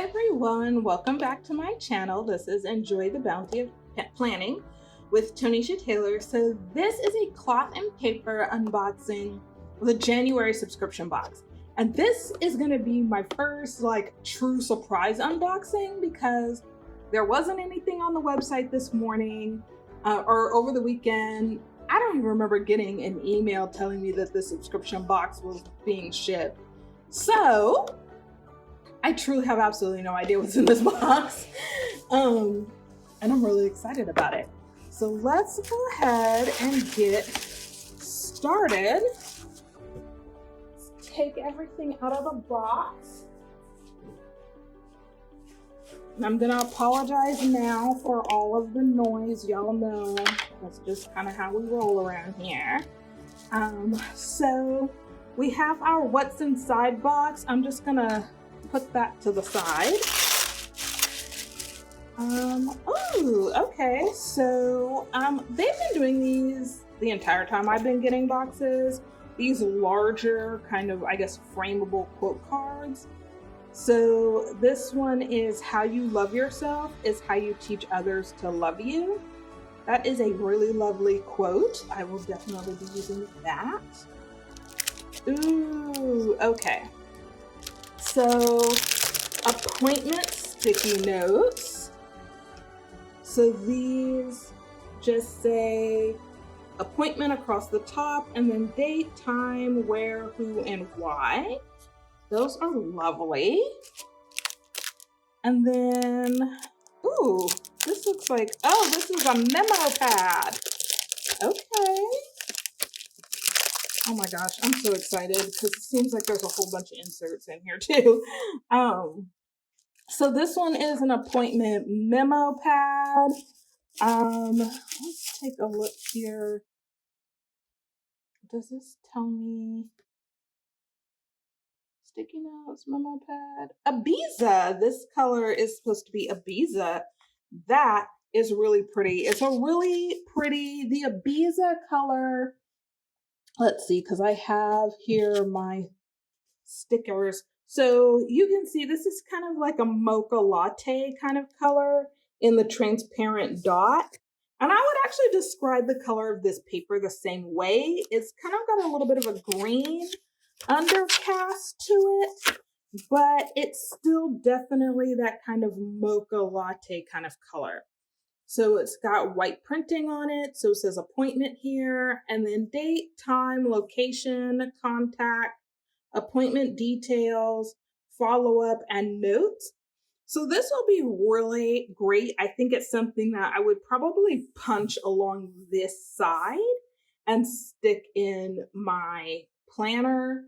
everyone, welcome back to my channel. This is Enjoy the Bounty of Pet Planning with Tonisha Taylor. So this is a cloth and paper unboxing with a January subscription box. And this is gonna be my first true surprise unboxing because there wasn't anything on the website this morning or over the weekend. I don't even remember getting an email telling me that the subscription box was being shipped. So I truly have absolutely no idea what's in this box. And I'm really excited about it. So let's go ahead and get started. Let's take everything out of the box. And I'm gonna apologize now for all of the noise. Y'all know that's just kind of how we roll around here. So we have our what's inside box. I'm just gonna put that to the side. Oh, okay. So they've been doing these the entire time I've been getting boxes. These larger kind of, I guess, frameable quote cards. So this one is how you love yourself is how you teach others to love you. That is a really lovely quote. I will definitely be using that. Ooh, okay. So, appointment sticky notes. So these just say appointment across the top and then date, time, where, who, and why. Those are lovely. And then, ooh, this looks like, oh, this is a memo pad. Okay. Oh my gosh, I'm so excited because it seems like there's a whole bunch of inserts in here too. So this one is an appointment memo pad. Let's take a look here. Does this tell me? Sticky notes, memo pad. Ibiza. This color is supposed to be Ibiza. That is really pretty. It's a really pretty, the Ibiza color. Let's see, because I have here my stickers. So you can see this is kind of like a mocha latte kind of color in the transparent dot. And I would actually describe the color of this paper the same way. It's kind of got a little bit of a green undercast to it, but it's still definitely that kind of mocha latte kind of color. So it's got white printing on it. So it says appointment here, and then date, time, location, contact, appointment details, follow-up, and notes. So this will be really great. I think it's something that I would probably punch along this side and stick in my planner,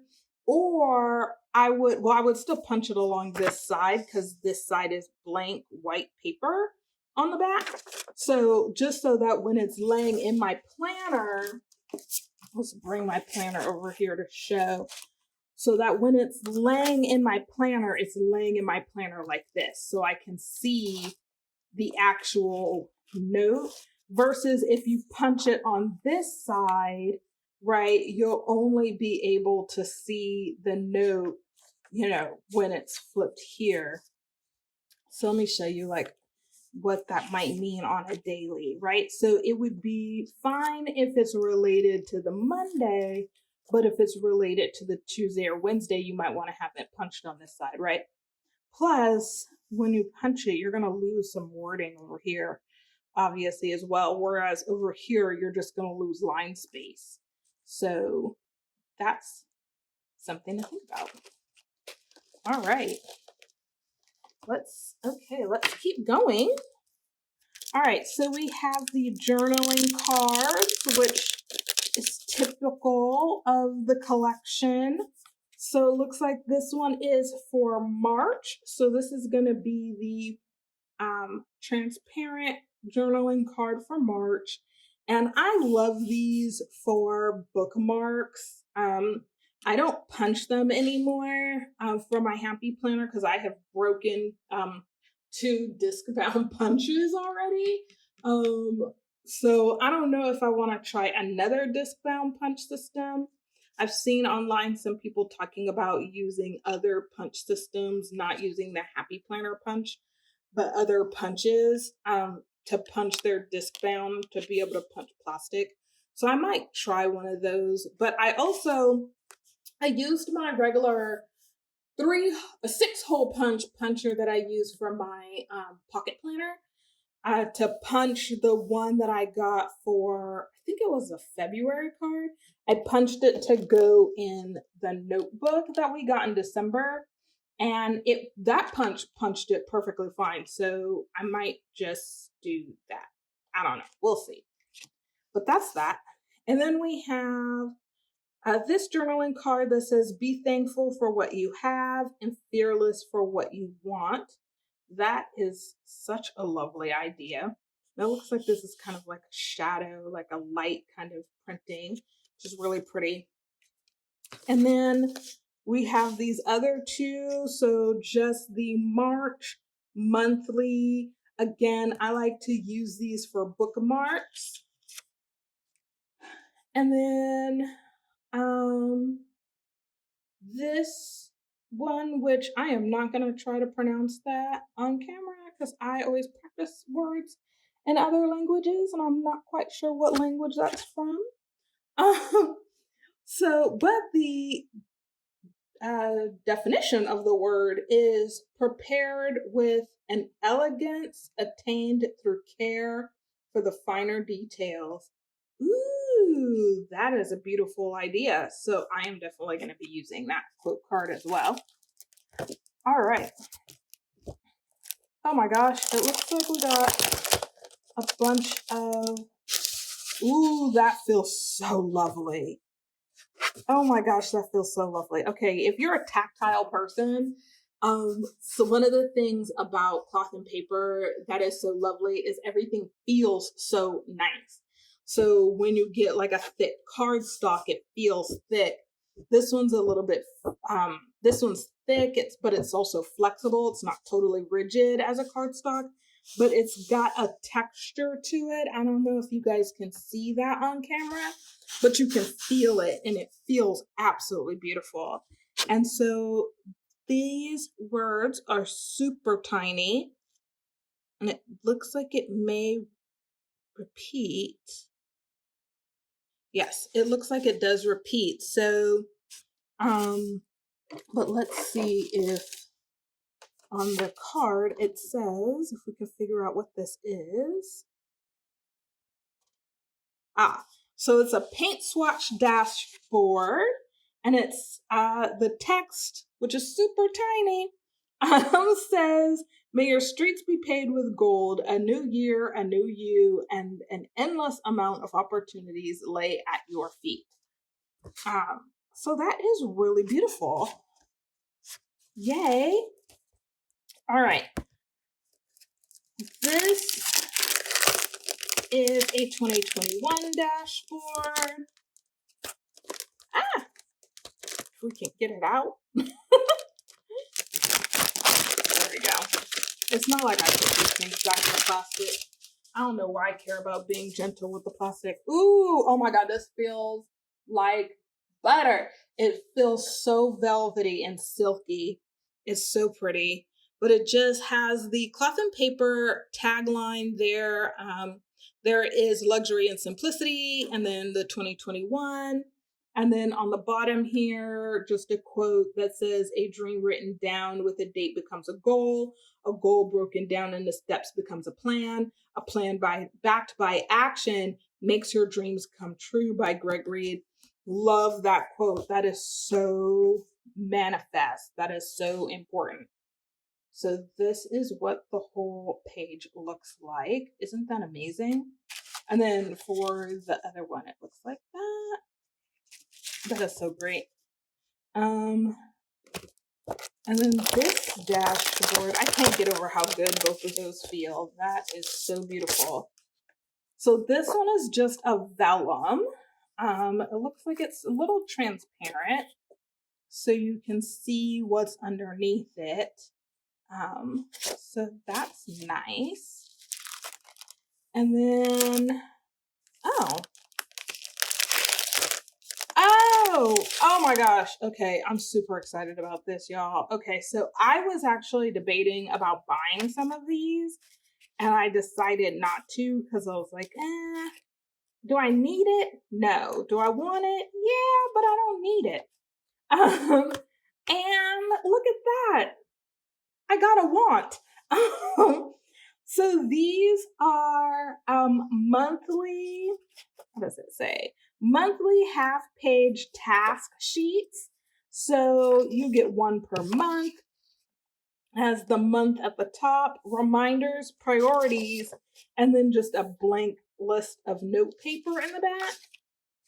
or I would still punch it along this side because this side is blank white paper on the back. So just so that when it's laying in my planner, let's bring my planner over here to show, so that when it's laying in my planner, it's laying in my planner like this, so I can see the actual note, versus if you punch it on this side, right, you'll only be able to see the note, when it's flipped here. So let me show you what that might mean on a daily, right? So it would be fine if it's related to the Monday, but if it's related to the Tuesday or Wednesday, you might want to have it punched on this side, right? Plus, when you punch it, you're going to lose some wording over here, obviously, as well. Whereas over here, you're just going to lose line space. So that's something to think about. All right. Let's keep going. All right, so we have the journaling cards, which is typical of the collection. So it looks like this one is for March. So this is going to be the transparent journaling card for March. And I love these for bookmarks. I don't punch them anymore for my Happy Planner because I have broken 2 disc-bound punches already. So I don't know if I want to try another disc-bound punch system. I've seen online some people talking about using other punch systems, not using the Happy Planner punch, but other punches to punch their disc bound to be able to punch plastic. So I might try one of those. But I used my regular 6-hole puncher that I use for my pocket planner to punch the one that I got for, I think it was a February card. I punched it to go in the notebook that we got in December, and that punched it perfectly fine. So I might just do that. I don't know. We'll see. But that's that. And then we have this journaling card that says, be thankful for what you have and fearless for what you want. That is such a lovely idea. That looks like this is kind of like a shadow, like a light kind of printing, which is really pretty. And then we have these other two. So just the March monthly. Again, I like to use these for bookmarks. And then this one, which I am not going to try to pronounce that on camera because I always practice words in other languages and I'm not quite sure what language that's from. But the definition of the word is prepared with an elegance attained through care for the finer details. Ooh, that is a beautiful idea. So I am definitely going to be using that quote card as well. All right. Oh my gosh, it looks like we got a bunch of, ooh, that feels so lovely. Oh my gosh, that feels so lovely. Okay, if you're a tactile person, so one of the things about cloth and paper that is so lovely is everything feels so nice. So when you get like a thick cardstock, it feels thick. This one's a little bit, this one's thick, but it's also flexible. It's not totally rigid as a cardstock, but it's got a texture to it. I don't know if you guys can see that on camera, but you can feel it and it feels absolutely beautiful. And so these words are super tiny and it looks like it may repeat. Yes, it looks like it does repeat. So, but let's see if on the card it says, if we can figure out what this is. So it's a paint swatch dashboard, and it's the text, which is super tiny, says, "May your streets be paved with gold, a new year, a new you, and an endless amount of opportunities lay at your feet." So that is really beautiful. Yay. All right. This is a 2021 dashboard. If we can get it out. There we go. It's not like I put these things back in the plastic. I don't know why I care about being gentle with the plastic. Ooh, oh my God, this feels like butter. It feels so velvety and silky. It's so pretty, but it just has the cloth and paper tagline there. There is luxury and simplicity, and then the 2021. And then on the bottom here, just a quote that says, "A dream written down with a date becomes a goal broken down into steps becomes a plan backed by action makes your dreams come true," by Greg Reed. Love that quote. That is so manifest. That is so important. So this is what the whole page looks like. Isn't that amazing? And then for the other one, it looks like that. That is so great. And then this dashboard, I can't get over how good both of those feel. That is so beautiful. So this one is just a vellum. It looks like it's a little transparent, so you can see what's underneath it. So that's nice. And then, oh, my gosh. Okay, I'm super excited about this, y'all. Okay, so I was actually debating about buying some of these, and I decided not to because I was like, do I need it? No. Do I want it? Yeah, but I don't need it. And look at that. I got a want. So these are monthly, what does it say? Monthly half-page task sheets. So you get one per month. Has the month at the top, reminders, priorities, and then just a blank list of note paper in the back.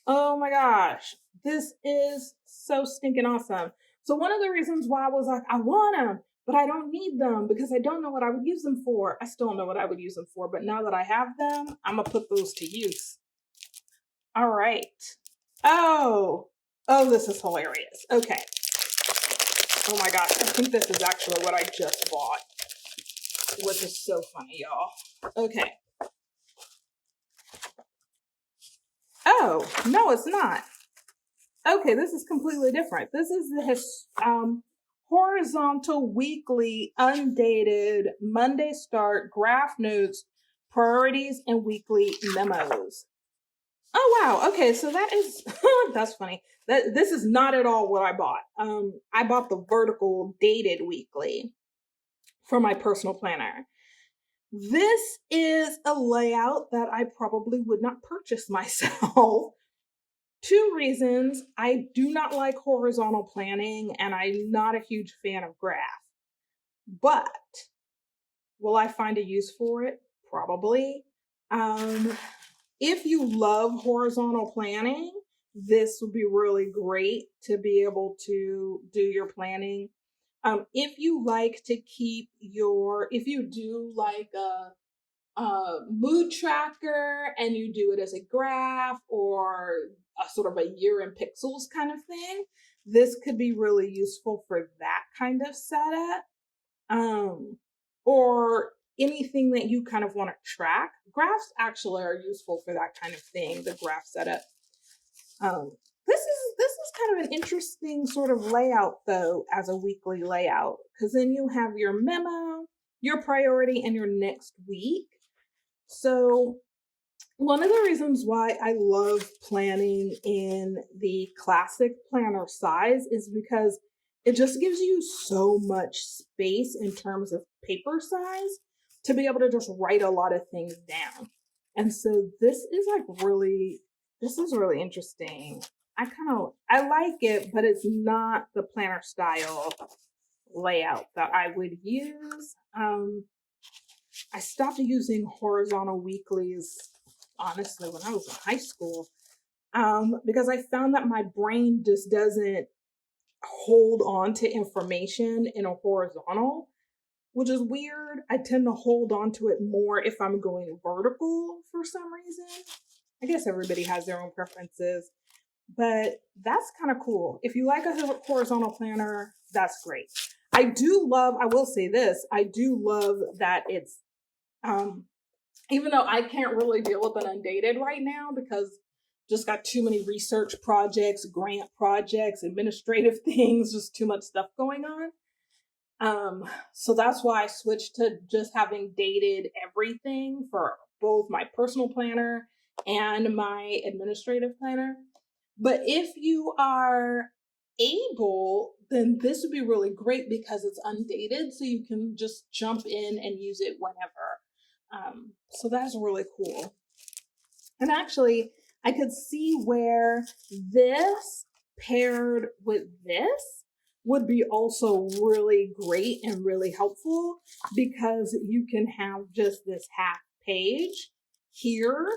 Oh my gosh, this is so stinking awesome. So one of the reasons why I was like, I want them, but I don't need them because I don't know what I would use them for. I still don't know what I would use them for, but now that I have them, I'm gonna put those to use. All right. Oh, this is hilarious. Okay. Oh my gosh, I think this is actually what I just bought, which is so funny, y'all. Okay. Oh, no, it's not. Okay, this is completely different. This is the horizontal weekly undated Monday start graph notes, priorities, and weekly memos. Oh wow. Okay, so that is that's funny. This is not at all what I bought. I bought the vertical dated weekly for my personal planner. This is a layout that I probably would not purchase myself. Two reasons. I do not like horizontal planning and I'm not a huge fan of graph. But will I find a use for it? Probably. If you love horizontal planning, this would be really great to be able to do your planning. If you like to keep if you do like a mood tracker and you do it as a graph or a sort of a year in pixels kind of thing, this could be really useful for that kind of setup. Or anything that you kind of want to track. Graphs actually are useful for that kind of thing, the graph setup. This is kind of an interesting sort of layout though, as a weekly layout, because then you have your memo, your priority, and your next week. So one of the reasons why I love planning in the classic planner size is because it just gives you so much space in terms of paper size to be able to just write a lot of things down. And so this is really interesting. I like it, but it's not the planner style layout that I would use. I stopped using horizontal weeklies, honestly, when I was in high school, because I found that my brain just doesn't hold on to information in a horizontal, which is weird. I tend to hold on to it more if I'm going vertical for some reason. I guess everybody has their own preferences, but that's kind of cool. If you like a horizontal planner, that's great. I will say this, I do love that it's, even though I can't really deal with an undated right now because just got too many research projects, grant projects, administrative things, just too much stuff going on. So that's why I switched to just having dated everything for both my personal planner and my administrative planner. But if you are able, then this would be really great because it's undated, so you can just jump in and use it whenever. So that's really cool. And actually, I could see where this paired with this would be also really great and really helpful because you can have just this half page here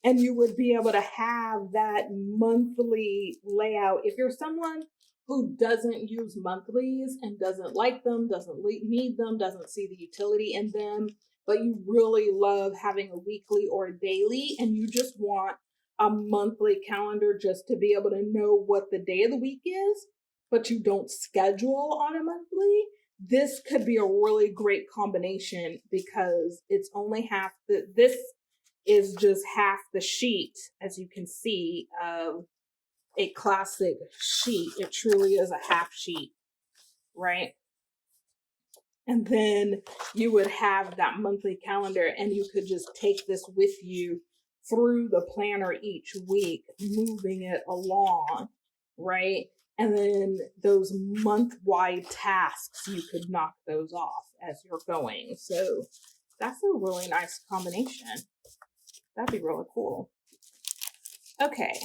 and you would be able to have that monthly layout. If you're someone who doesn't use monthlies and doesn't like them, doesn't need them, doesn't see the utility in them, but you really love having a weekly or a daily and you just want a monthly calendar just to be able to know what the day of the week is, but you don't schedule on a monthly, this could be a really great combination because it's only this is just half the sheet, as you can see, of a classic sheet. It truly is a half sheet, right? And then you would have that monthly calendar, and you could just take this with you through the planner each week, moving it along, right? And then those month-wide tasks, you could knock those off as you're going. So that's a really nice combination. That'd be really cool. Okay,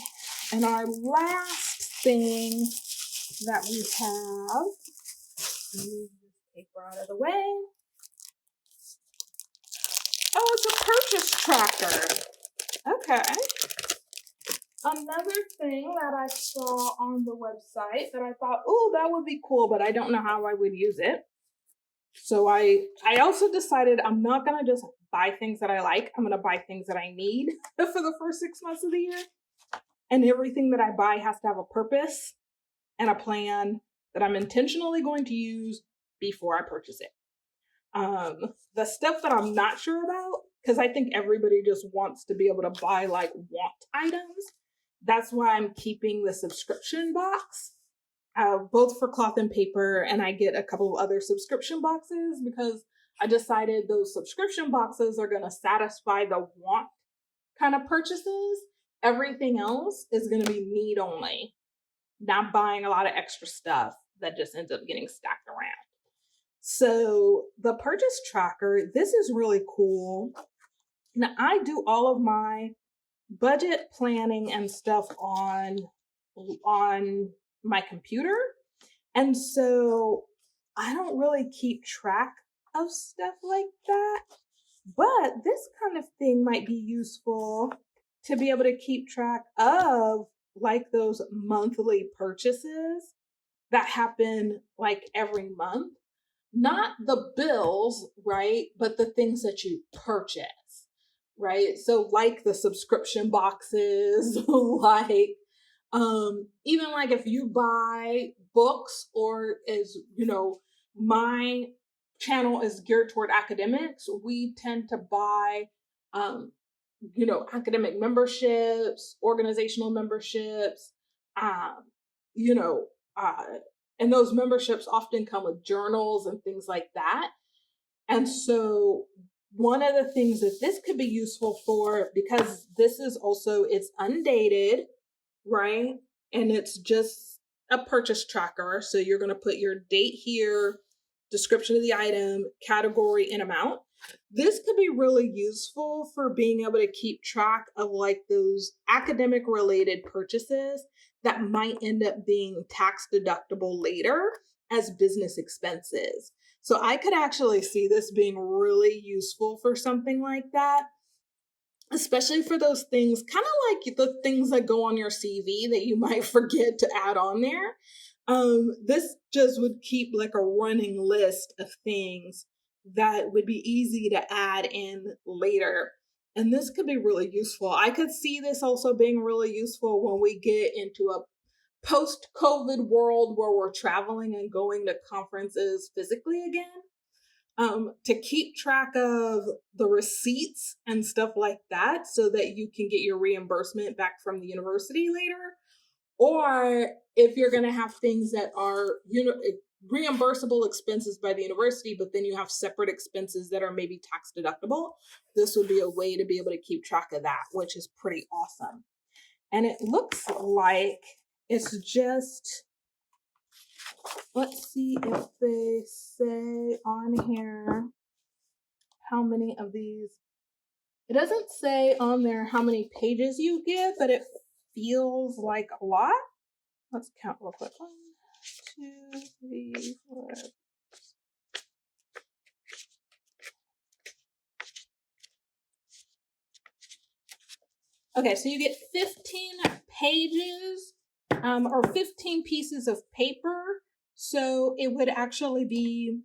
and our last thing that we have, move this paper out of the way. Oh, it's a purchase tracker. Okay. Another thing that I saw on the website that I thought, oh, that would be cool, but I don't know how I would use it. So I also decided I'm not going to just buy things that I like. I'm going to buy things that I need for the first 6 months of the year. And everything that I buy has to have a purpose and a plan that I'm intentionally going to use before I purchase it. The stuff that I'm not sure about, because I think everybody just wants to be able to buy like want items. That's why I'm keeping the subscription box, both for cloth and paper, and I get a couple of other subscription boxes because I decided those subscription boxes are going to satisfy the want kind of purchases. Everything else is going to be need only, not buying a lot of extra stuff that just ends up getting stacked around. So the purchase tracker, this is really cool. Now I do all of my budget planning and stuff on my computer. And so I don't really keep track of stuff like that. But this kind of thing might be useful to be able to keep track of like those monthly purchases that happen like every month. Not the bills, right? But the things that you purchase, right? So like the subscription boxes, like even like if you buy books, or as you know, my channel is geared toward academics, we tend to buy academic memberships, organizational memberships, you know, and those memberships often come with journals and things like that. And so one of the things that this could be useful for, because this is also, it's undated, right? And it's just a purchase tracker. So you're going to put your date here, description of the item, category, and amount. This could be really useful for being able to keep track of like those academic related purchases that might end up being tax deductible later as business expenses. So I could actually see this being really useful for something like that, especially for those things, kind of like the things that go on your CV that you might forget to add on there. This just would keep like a running list of things that would be easy to add in later. And this could be really useful. I could see this also being really useful when we get into a post-COVID world where we're traveling and going to conferences physically again, to keep track of the receipts and stuff like that so that you can get your reimbursement back from the university later. Or if you're going to have things that are reimbursable expenses by the university, but then you have separate expenses that are maybe tax deductible, this would be a way to be able to keep track of that, which is pretty awesome. And it looks like it's just, let's see if they say on here how many of these. It doesn't say on there how many pages you get, but it feels like a lot. Let's count real quick. 1, 2, 3, 4. Okay, so you get 15 pages, or 15 pieces of paper. So it would actually be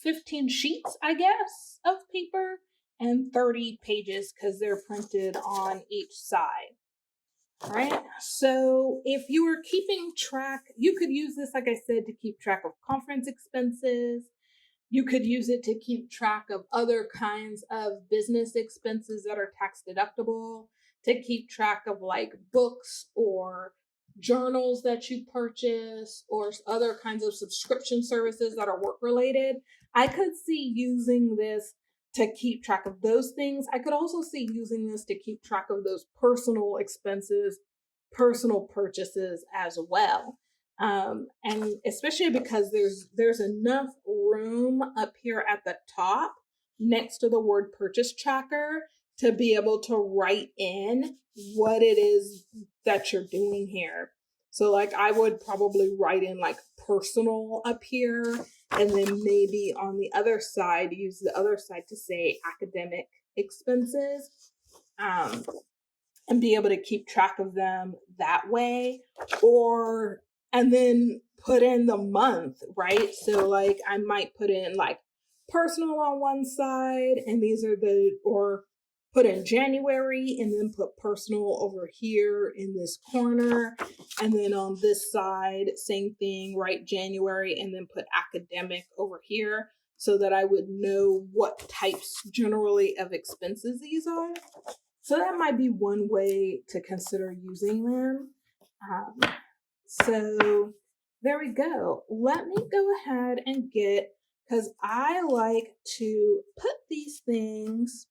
15 sheets, I guess, of paper and 30 pages because they're printed on each side. All right, so if you were keeping track, you could use this, like I said, to keep track of conference expenses. You could use it to keep track of other kinds of business expenses that are tax deductible, to keep track of like books or journals that you purchase or other kinds of subscription services that are work related. I could see using this to keep track of those things. I could also see using this to keep track of those personal expenses, personal purchases as well. And especially because there's enough room up here at the top next to the word purchase tracker to be able to write in what it is that you're doing here. So like I would probably write in like personal up here, and then maybe on the other side use the other side to say academic expenses. And be able to keep track of them that way, or and then put in the month, right? So like I might put in like personal on one side, and these are the, or put in January and then put personal over here in this corner, and then on this side same thing, write January and then put academic over here, so that I would know what types generally of expenses these are. So that might be one way to consider using them. So there we go. Let me go ahead and get, because I like to put these things,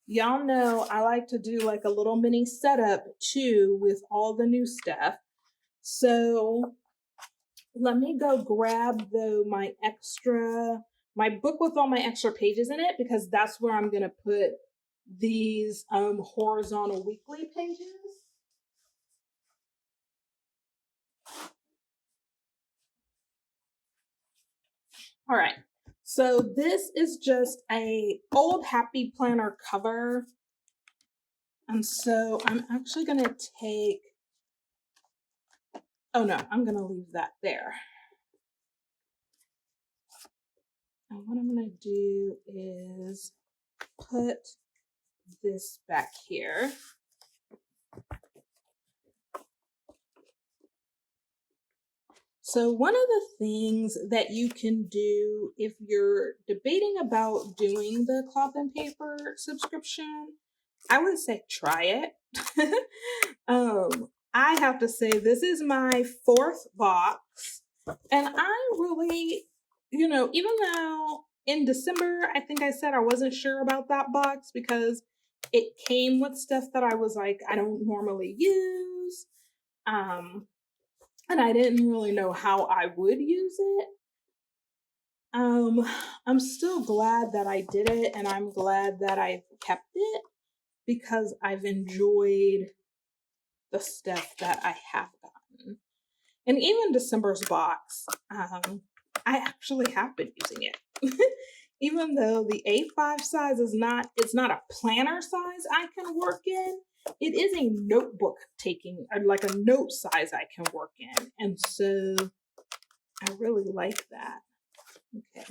y'all know I like to do like a little mini setup too with all the new stuff. So let me go grab though my book with all my extra pages in it, because that's where I'm going to put these horizontal weekly pages. All right, so this is just a old Happy Planner cover, and so I'm actually going to take, oh no, I'm going to leave that there. And what I'm going to do is put this back here. So one of the things that you can do if you're debating about doing the cloth and paper subscription, I would say try it. I have to say this is my 4th box, and I really, even though in December, I think I said I wasn't sure about that box because it came with stuff that I was like, I don't normally use. And I didn't really know how I would use it. I'm still glad that I did it, and I'm glad that I kept it because I've enjoyed the stuff that I have gotten. And even December's box, I actually have been using it. Even though the A5 size it's not a planner size I can work in, it is a notebook taking, like a note size I can work in. And so I really like that. Okay,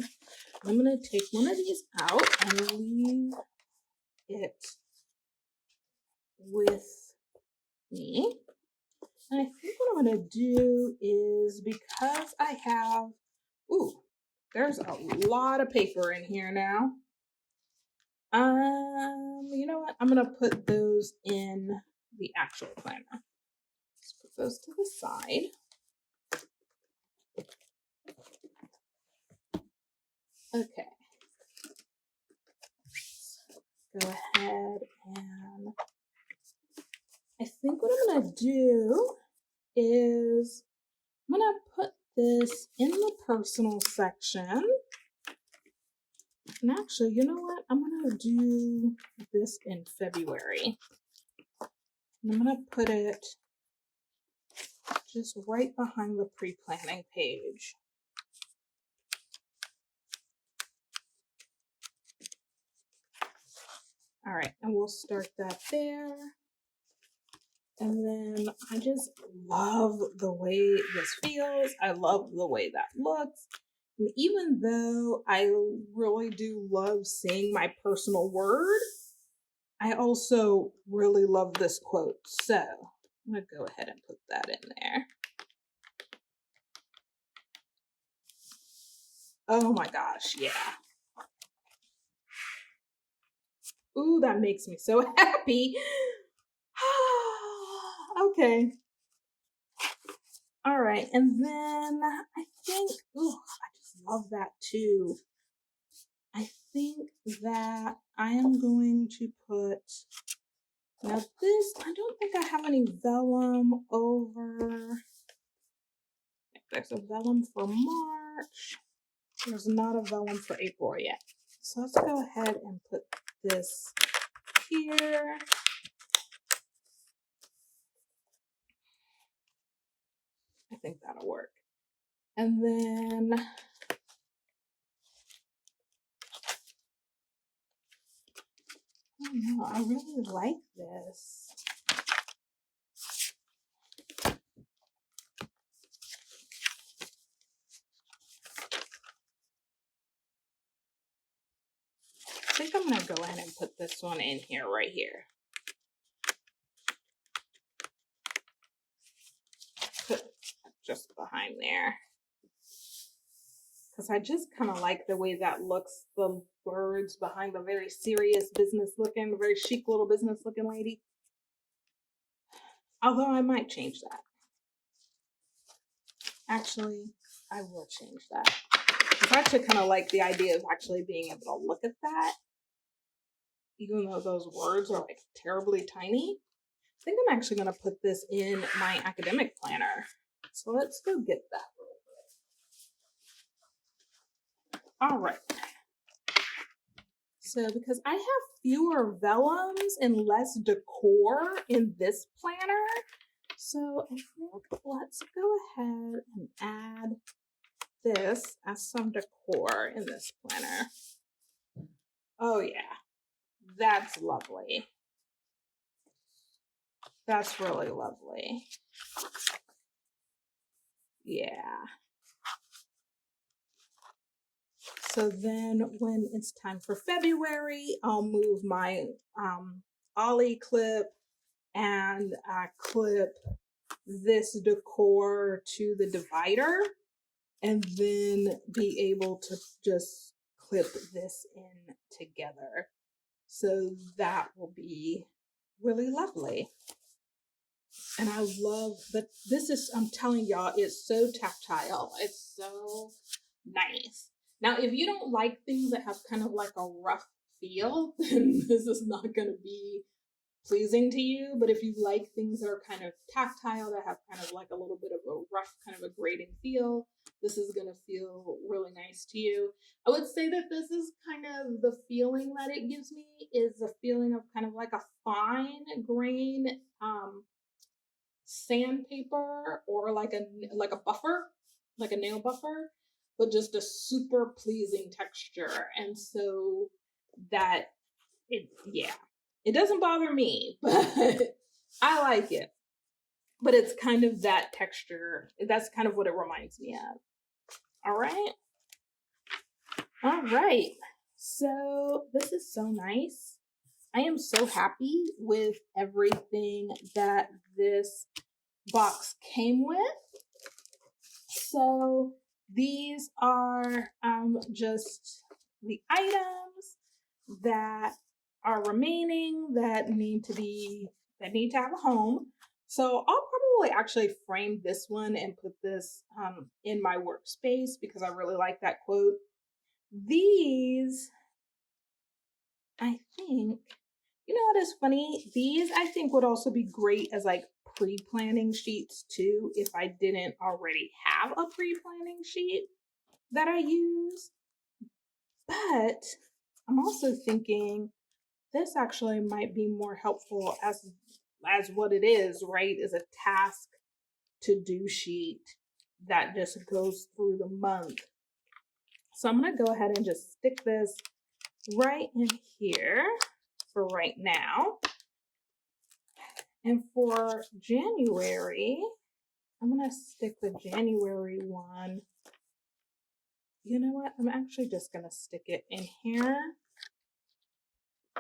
I'm going to take one of these out and leave it with me. And I think what I'm going to do is, because I have, there's a lot of paper in here now. You know what? I'm going to put those in the actual planner. Let's put those to the side. Okay. Go ahead and I think what I'm going to do is I'm going to put this in the personal section. And actually, you know what? I'm going to do this in February. And I'm going to put it just right behind the pre-planning page. All right, and we'll start that there. And then I just love the way this feels. I love the way that looks. And even though I really do love seeing my personal word, I also really love this quote. So I'm going to go ahead and put that in there. Oh my gosh, yeah. Ooh, that makes me so happy. Okay. All right. And then I think, ooh, I just love that too. I think that I am going to put, now this, I don't think I have any vellum over. There's a vellum for March. There's not a vellum for April yet. So let's go ahead and put this here. I think that'll work. And then I don't know, I really like this. I think I'm gonna go ahead and put this one in here, right here. Put just behind there. Because I just kind of like the way that looks, the birds behind the very serious business looking, very chic little business looking lady. Although I might change that. Actually, I will change that. I actually kind of like the idea of actually being able to look at that, even though those words are like terribly tiny. I think I'm actually going to put this in my academic planner. So let's go get that real quick. All right. So because I have fewer vellums and less decor in this planner, so I think let's go ahead and add this as some decor in this planner. Oh yeah, that's lovely. That's really lovely. Yeah. So then when it's time for February, I'll move my ollie clip and clip this decor to the divider, and then be able to just clip this in together. So that will be really lovely. And I love that this is, I'm telling y'all, it's so tactile. It's so nice. Now, if you don't like things that have kind of like a rough feel, then this is not going to be pleasing to you. But if you like things that are kind of tactile, that have kind of like a little bit of a rough, kind of a grating feel, this is going to feel really nice to you. I would say that this is kind of the feeling that it gives me is a feeling of kind of like a fine grain sandpaper, or like a buffer, like a nail buffer, but just a super pleasing texture. And so that it doesn't bother me, but I like it. But it's kind of that texture. That's kind of what it reminds me of. All right. All right. So this is so nice. I am so happy with everything that this box came with. So these are just the items that are remaining that need to have a home. So I'll probably actually frame this one and put this in my workspace because I really like that quote. These, I think, you know what is funny? These I think would also be great as like pre-planning sheets too, if I didn't already have a pre-planning sheet that I use. But I'm also thinking this actually might be more helpful as what it is, right? Is a task to do sheet that just goes through the month. So I'm gonna go ahead and just stick this right in here for right now. And for January, I'm gonna stick the January one. You know what? I'm actually just gonna stick it in here.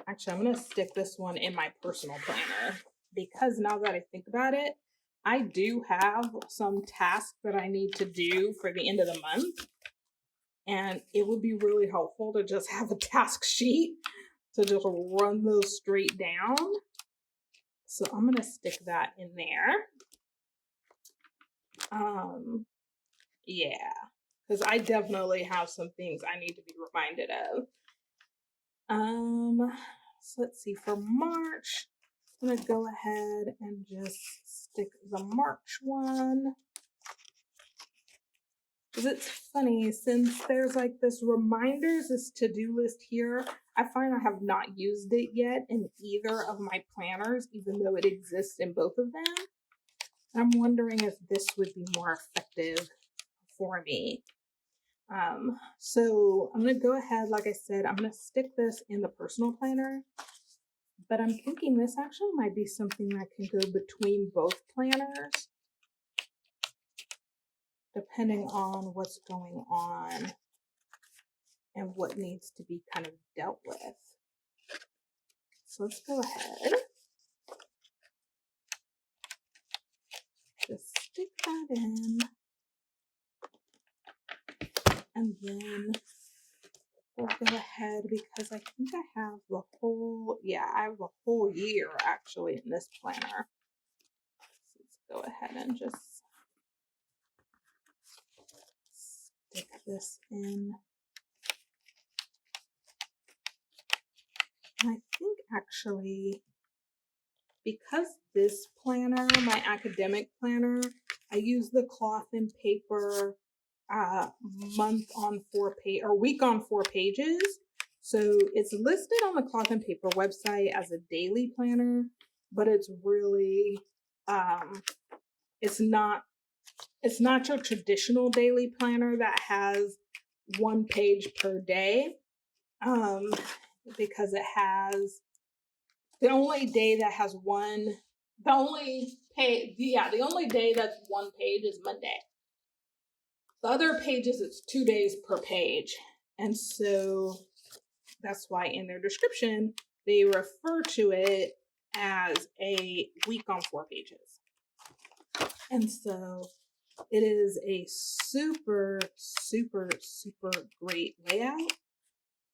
Actually, I'm gonna stick this one in my personal planner because now that I think about it, I do have some tasks that I need to do for the end of the month. And it would be really helpful to just have a task sheet to just run those straight down. So I'm gonna stick that in there. Yeah, because I definitely have some things I need to be reminded of. So let's see, for March, I'm gonna go ahead and just stick the March one. Because it's funny, since there's like this reminders, this to-do list here, I find I have not used it yet in either of my planners, even though it exists in both of them. I'm wondering if this would be more effective for me. So I'm gonna go ahead, like I said, I'm gonna stick this in the personal planner, but I'm thinking this actually might be something that can go between both planners, depending on what's going on and what needs to be kind of dealt with. So let's go ahead. Just stick that in. And then we'll go ahead because I think I have the whole, I have the whole year actually in this planner. So let's go ahead and just stick this in. And I think actually, because this planner, my academic planner, I use the cloth and paper month on 4 page or week on 4 pages. So it's listed on the cloth and paper website as a daily planner, but it's really it's not your traditional daily planner that has 1 page per day, because it has the only day that has the only day that's 1 page is Monday. The other pages, it's 2 days per page. And so that's why in their description, they refer to it as a week on 4 pages. And so it is a super, super, super great layout.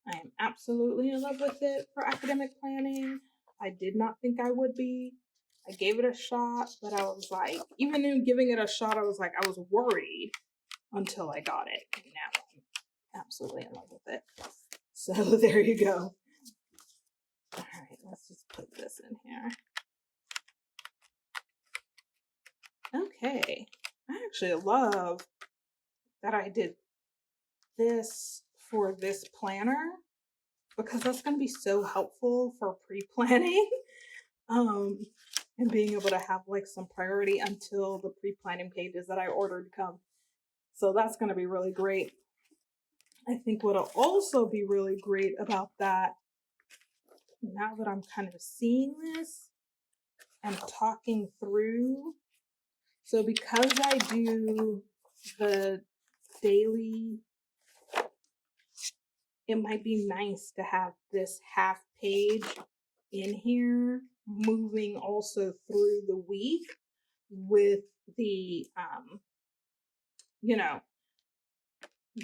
I am absolutely in love with it for academic planning. I did not think I would be. I gave it a shot, but I was like, even in giving it a shot, I was worried until I got it. And now I'm absolutely in love with it. So there you go. All right, let's just put this in here. Okay, I actually love that I did this for this planner because that's going to be so helpful for pre-planning and being able to have like some priority until the pre-planning pages that I ordered come. So that's going to be really great. I think what'll also be really great about that, now that I'm kind of seeing this and talking through, so because I do the daily, it might be nice to have this half page in here moving also through the week with the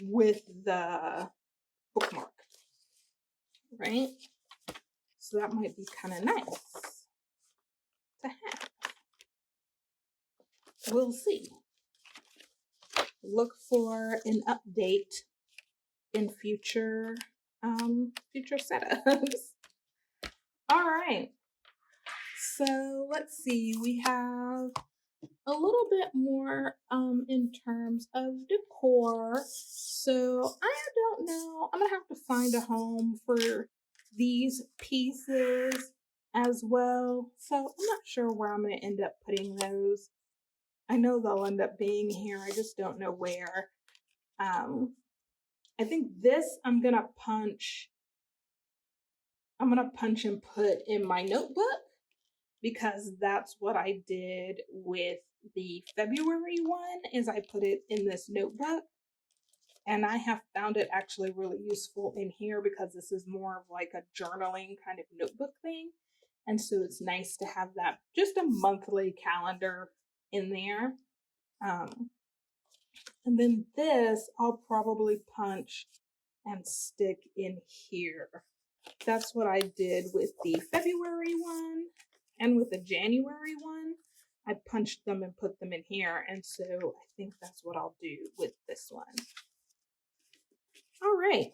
with the bookmark, right? So that might be kind of nice to have. We'll see. Look for an update in future setups. All right. So let's see. We have a little bit more in terms of decor. So I don't know. I'm gonna have to find a home for these pieces as well. So I'm not sure where I'm gonna end up putting those. I know they'll end up being here. I just don't know where. I think this I'm gonna punch and put in my notebook because that's what I did with the February one, is I put it in this notebook. And I have found it actually really useful in here because this is more of like a journaling kind of notebook thing. And so it's nice to have that, just a monthly calendar in there. And then this I'll probably punch and stick in here. That's what I did with the February one and with the January one. I punched them and put them in here. And so I think that's what I'll do with this one. All right.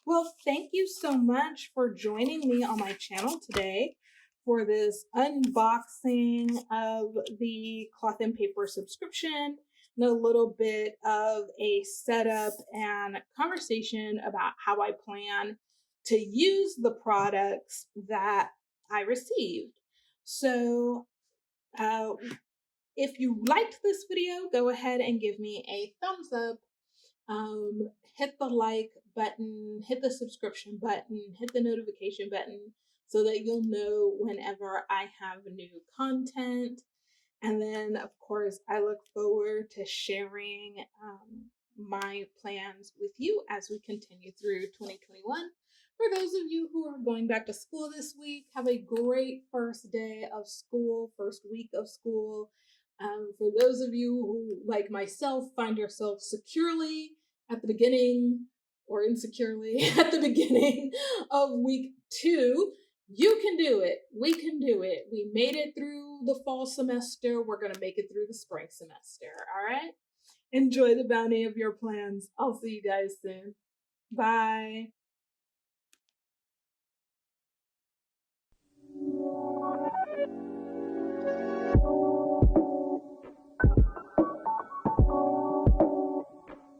Well, thank you so much for joining me on my channel today for this unboxing of the cloth and paper subscription and a little bit of a setup and conversation about how I plan to use the products that I received. So, if you liked this video, go ahead and give me a thumbs up. Hit the like button, hit the subscription button, hit the notification button so that you'll know whenever I have new content. And then, of course, I look forward to sharing my plans with you as we continue through 2021. For those of you who are going back to school this week, have a great first day of school, first week of school. For those of you who, like myself, find yourself securely at the beginning or insecurely at the beginning of week 2, you can do it. We can do it. We made it through the fall semester. We're going to make it through the spring semester. All right? Enjoy the bounty of your plans. I'll see you guys soon. Bye.